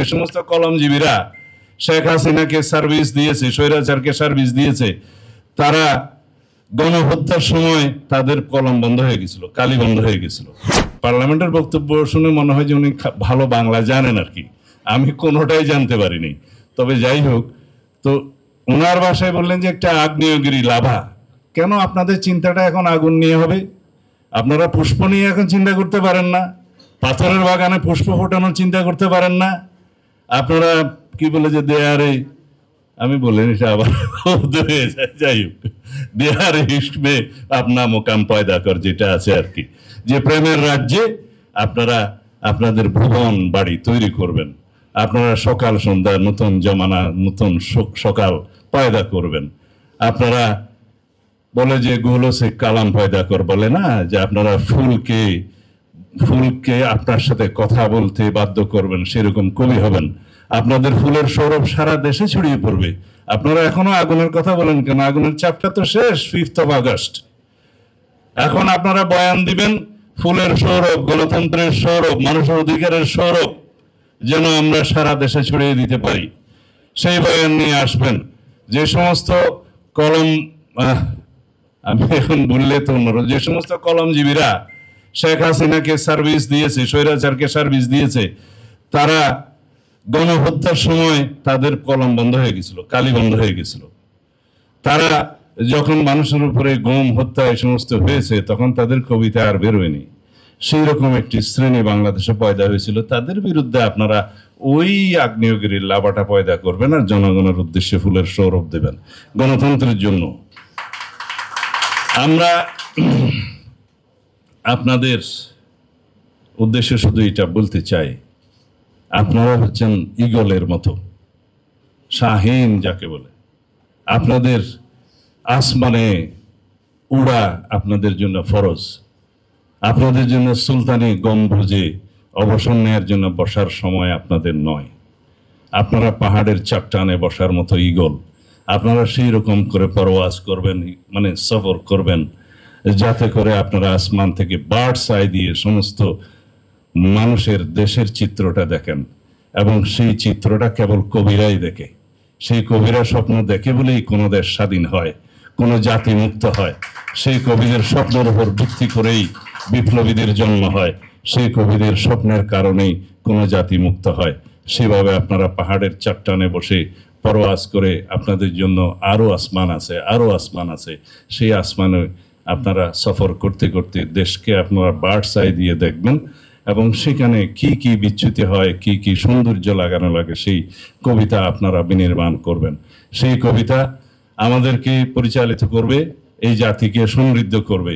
যে সমস্ত কলমজীবীরা শেখ হাসিনাকে সার্ভিস দিয়েছে, স্বৈরাচারকে সার্ভিস দিয়েছে, তারা গণহত্যার সময় তাদের কলম বন্ধ হয়ে গেছিল, কালি বন্ধ হয়ে গেছিল। পার্লামেন্টের বক্তব্য শুনে মনে হয় যে উনি ভালো বাংলা জানেন আর কি, আমি কোনোটাই জানতে পারিনি। তবে যাই হোক, তো ওনার ভাষায় বললেন যে একটা আগ্নেয়গিরি লাভা। কেন আপনাদের চিন্তাটা এখন আগুন নিয়ে হবে? আপনারা পুষ্প নিয়ে এখন চিন্তা করতে পারেন না? পাথরের বাগানে পুষ্প ফোটানোর চিন্তা করতে পারেন না? আপনারা কি বলে যে দেয়ারে, আমি বলেন এটা আবার হয়ে যায়, যাই হোক, দেয়ারে ইশক মে আপনা মোকাম পয়দা কর, যেটা আছে আর কি, যে প্রেমের রাজ্যে আপনারা আপনাদের ভুবন বাড়ি তৈরি করবেন, আপনারা সকাল সন্ধ্যা নতুন জমানা নতুন সকাল পয়দা করবেন। আপনারা বলে যে গুলো সে কালাম পয়দা কর, বলে না যে আপনারা ফুলকে আপনার সাথে কথা বলতে বাধ্য করবেন, সেরকম কবি হবেন। আপনাদের ফুলের সৌরভ সারা দেশে ছড়িয়ে পড়বে। আপনারা এখনো আগুনের কথা বলেন কেন? আগুনের চাপটা তো শেষ 5th of August। এখন আপনারা বয়ান দিবেন ফুলের সৌরভ, গণতন্ত্রের সৌরভ, মানুষের অধিকারের সৌরভ যেন আমরা সারা দেশে ছড়িয়ে দিতে পারি, সেই বয়ান নিয়ে আসবেন। যে সমস্ত কলম, আমি এখন বললে তো অন্যরকম, যে সমস্ত কলমজীবীরা শেখ হাসিনাকে সার্ভিস দিয়েছে, স্বৈরাচারকে সার্ভিস দিয়েছে, তারা গণহত্যার সময় তাদের কলম বন্ধ হয়ে গেছিল, কালি বন্ধ হয়ে গেছিল। তারা যখন মানুষের উপরে গুম হত্যা এই সমস্ত হয়েছে, তখন তাদের কবিতা আর বেরোয়নি। সেই রকম একটি শ্রেণী বাংলাদেশে পয়দা হয়েছিল। তাদের বিরুদ্ধে আপনারা ওই আগ্নেয়গিরির লাভাটা পয়দা করবেন আর জনগণের উদ্দেশ্যে ফুলের সৌরভ দেবেন গণতন্ত্রের জন্য। আমরা আপনাদের উদ্দেশ্যে শুধু এটা বলতে চাই, আপনারা হচ্ছেন ঈগলের মতো, শাহীন যাকে বলে। আপনাদের আসমানে উড়া আপনাদের জন্য ফরজ, আপনাদের জন্য সুলতানি গম্বুজে অবসর নেওয়ার জন্য বসার সময় আপনাদের নয়। আপনারা পাহাড়ের চট্টানে বসার মতো ঈগল। আপনারা সেই রকম করে পরওয়াজ করবেন, মানে সফর করবেন, যাতে করে আপনারা আসমান থেকে বার্ডস আই দিয়ে সমস্ত মানুষের দেশের চিত্রটা দেখেন। এবং সেই চিত্রটা কেবল কবিরাই দেখে। সেই কবিরা স্বপ্ন দেখে বলেই কোনো দেশ স্বাধীন হয়, কোনো জাতি মুক্ত হয়। সেই কবিদের স্বপ্নের উপর ভিত্তি করেই বিপ্লবীদের জন্ম হয়। সেই কবিদের স্বপ্নের কারণেই কোনো জাতি মুক্ত হয়। সেভাবে আপনারা পাহাড়ের চট্টানে বসে পরওয়াজ করে আপনাদের জন্য আরও আসমান আছে, আরও আসমান আছে, সেই আসমানে আপনারা সফর করতে করতে দেশকে আপনারা বার্ডস আই দিয়ে দেখবেন এবং সেখানে কি কি বিচ্যুতি হয়, কি কি সৌন্দর্য লাগানো লাগে, সেই কবিতা আপনারা বিনির্মাণ করবেন। সেই কবিতা আমাদেরকে পরিচালিত করবে, এই জাতিকে সমৃদ্ধ করবে।